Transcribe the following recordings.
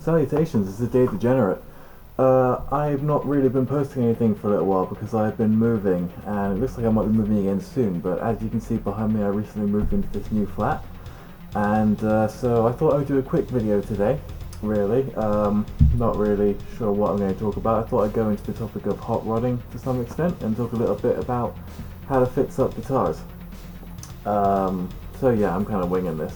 Salutations, this is Dave Degenerate. I've not really been posting anything for a little while because I've been moving, and it looks like I might be moving again soon, but as you can see behind me I recently moved into this new flat, and so I thought I would do a quick video today, really. Not really sure what I'm going to talk about. I thought I'd go into the topic of hot rodding to some extent, and talk a little bit about how to fix up guitars. So yeah, I'm kind of winging this.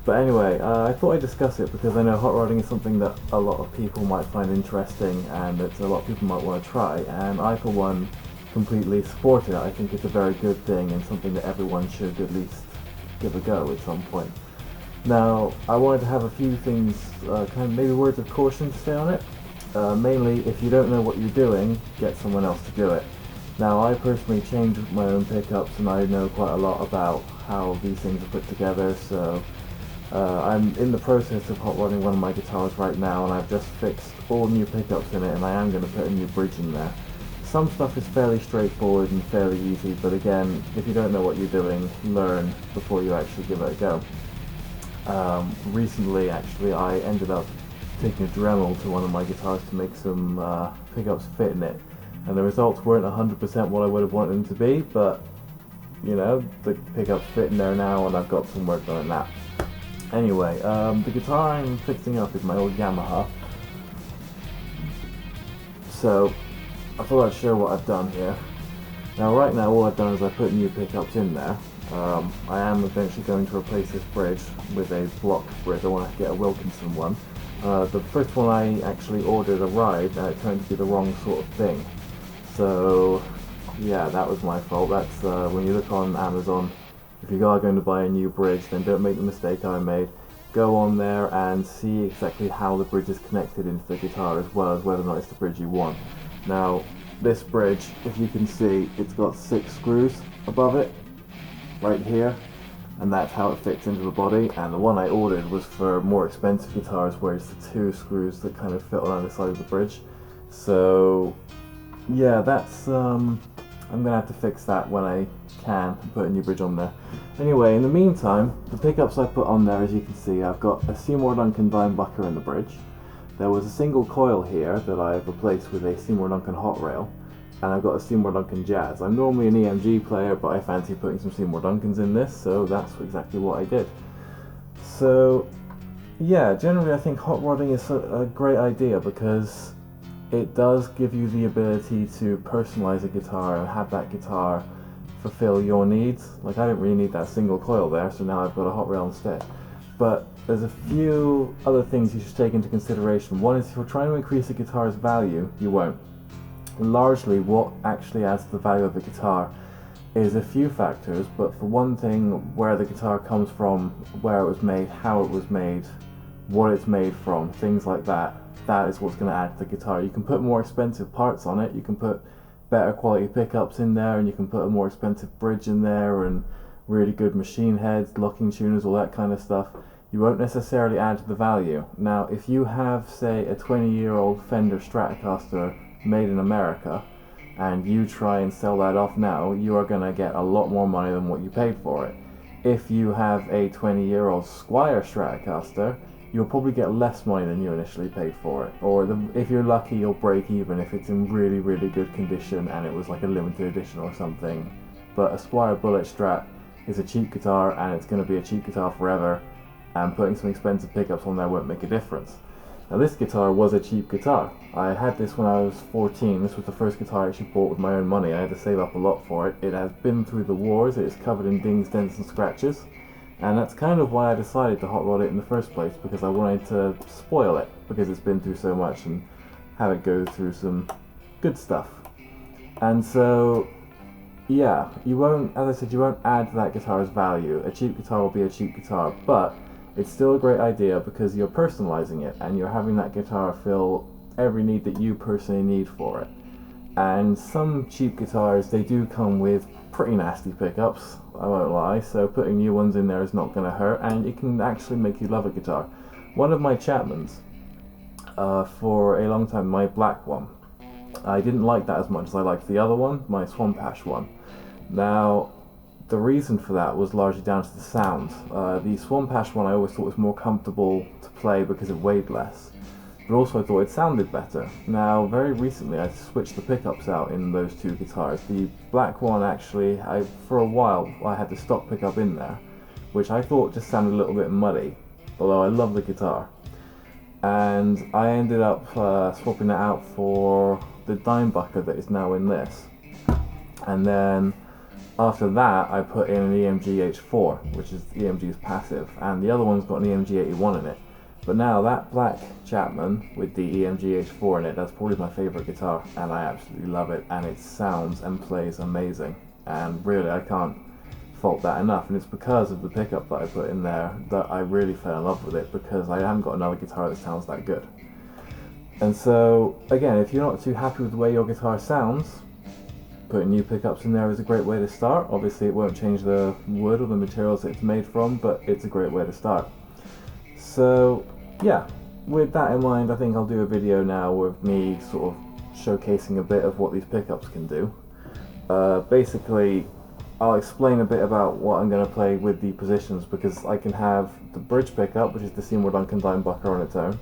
But anyway, I thought I'd discuss it because I know hot rodding is something that a lot of people might find interesting and that a lot of people might want to try, and I for one completely support it. I think it's a very good thing and something that everyone should at least give a go at some point. Now, I wanted to have a few things, kind of maybe words of caution to say on it. Mainly, if you don't know what you're doing, get someone else to do it. Now, I personally change my own pickups and I know quite a lot about how these things are put together, so I'm in the process of hot rodding one of my guitars right now, and I've just fixed all new pickups in it, and I am going to put a new bridge in there. Some stuff is fairly straightforward and fairly easy, but again, if you don't know what you're doing, learn before you actually give it a go. Recently, actually, I ended up taking a Dremel to one of my guitars to make some pickups fit in it, and the results weren't 100% what I would have wanted them to be, but you know, the pickups fit in there now, and I've got some work done on that. Anyway, the guitar I'm fixing up is my old Yamaha, so I thought I'd show what I've done here. Now right now all I've done is I put new pickups in there. I am eventually going to replace this bridge with a block bridge. I want to get a Wilkinson one. The first one I actually ordered arrived and it turned to be the wrong sort of thing. So yeah, that was my fault. That's when you look on Amazon, if you are going to buy a new bridge, then don't make the mistake I made. Go on there and see exactly how the bridge is connected into the guitar, as well as whether or not it's the bridge you want. Now, this bridge, if you can see, it's got 6 screws above it, right here, and that's how it fits into the body. And the one I ordered was for more expensive guitars, where it's the 2 screws that kind of fit on either side of the bridge. So, yeah, that's I'm gonna have to fix that when I can and put a new bridge on there. Anyway, in the meantime, the pickups I put on there, as you can see, I've got a Seymour Duncan Dimebucker in the bridge. There was a single coil here that I've replaced with a Seymour Duncan hot rail, and I've got a Seymour Duncan Jazz. I'm normally an EMG player, but I fancy putting some Seymour Duncans in this, so that's exactly what I did. So yeah, generally I think hot rodding is a great idea because it does give you the ability to personalize a guitar and have that guitar fulfill your needs. Like, I didn't really need that single coil there, so now I've got a hot rail instead. But there's a few other things you should take into consideration. One is, if you're trying to increase a guitar's value, you won't. Largely, what actually adds to the value of the guitar is a few factors, but for one thing, where the guitar comes from, where it was made, how it was made, what it's made from, things like that. That is what's going to add to the guitar. You can put more expensive parts on it, you can put better quality pickups in there, and you can put a more expensive bridge in there, and really good machine heads, locking tuners, all that kind of stuff. You won't necessarily add to the value. Now, if you have, say, a 20-year-old Fender Stratocaster made in America, and you try and sell that off now, you are going to get a lot more money than what you paid for it. If you have a 20-year-old Squier Stratocaster, you'll probably get less money than you initially paid for it. Or if you're lucky, you'll break even if it's in really, really good condition and it was like a limited edition or something. But a Squier Bullet Strat is a cheap guitar, and it's going to be a cheap guitar forever, and putting some expensive pickups on there won't make a difference. Now, this guitar was a cheap guitar. I had this when I was 14. This was the first guitar I actually bought with my own money. I had to save up a lot for it. It has been through the wars. It is covered in dings, dents and scratches. And that's kind of why I decided to hot rod it in the first place, because I wanted to spoil it, because it's been through so much, and have it go through some good stuff. And so, yeah, you won't, as I said, you won't add to that guitar's value. A cheap guitar will be a cheap guitar, but it's still a great idea because you're personalizing it, and you're having that guitar fill every need that you personally need for it. And some cheap guitars, they do come with pretty nasty pickups, I won't lie, so putting new ones in there is not going to hurt, and it can actually make you love a guitar. One of my Chapmans, for a long time, my black one, I didn't like that as much as I liked the other one, my Swamp Ash one. Now, the reason for that was largely down to the sound. The Swamp Ash one I always thought was more comfortable to play because it weighed less. but also I thought it sounded better. Now, very recently I switched the pickups out in those two guitars. The black one actually, for a while I had the stock pickup in there, which I thought just sounded a little bit muddy, although I love the guitar. And I ended up swapping it out for the Dimebucker that is now in this. And then after that I put in an EMG H4, which is EMG's passive, and the other one's got an EMG 81 in it. But now that black Chapman with the EMG H4 in it, that's probably my favourite guitar, and I absolutely love it, and it sounds and plays amazing, and really I can't fault that enough. And it's because of the pickup that I put in there that I really fell in love with it, because I haven't got another guitar that sounds that good. And so again, if you're not too happy with the way your guitar sounds, putting new pickups in there is a great way to start. Obviously it won't change the wood or the materials it's made from, but it's a great way to start. So yeah, with that in mind, I think I'll do a video now with me sort of showcasing a bit of what these pickups can do. Basically, I'll explain a bit about what I'm going to play with the positions, because I can have the bridge pickup, which is the Seymour Duncan Dimebucker on its own.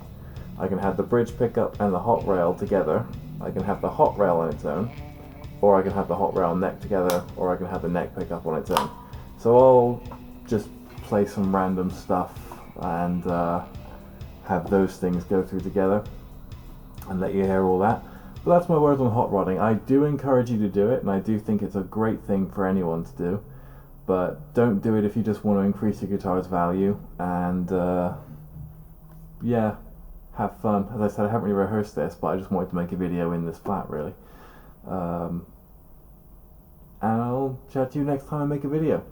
I can have the bridge pickup and the hot rail together. I can have the hot rail on its own, or I can have the hot rail and neck together, or I can have the neck pickup on its own. So I'll just play some random stuff and have those things go through together and let you hear all that. But that's my words on hot rodding. I do encourage you to do it, and I do think it's a great thing for anyone to do, but don't do it if you just want to increase your guitar's value. And yeah, have fun. As I said, I haven't really rehearsed this, but I just wanted to make a video in this flat really. And I'll chat to you next time I make a video.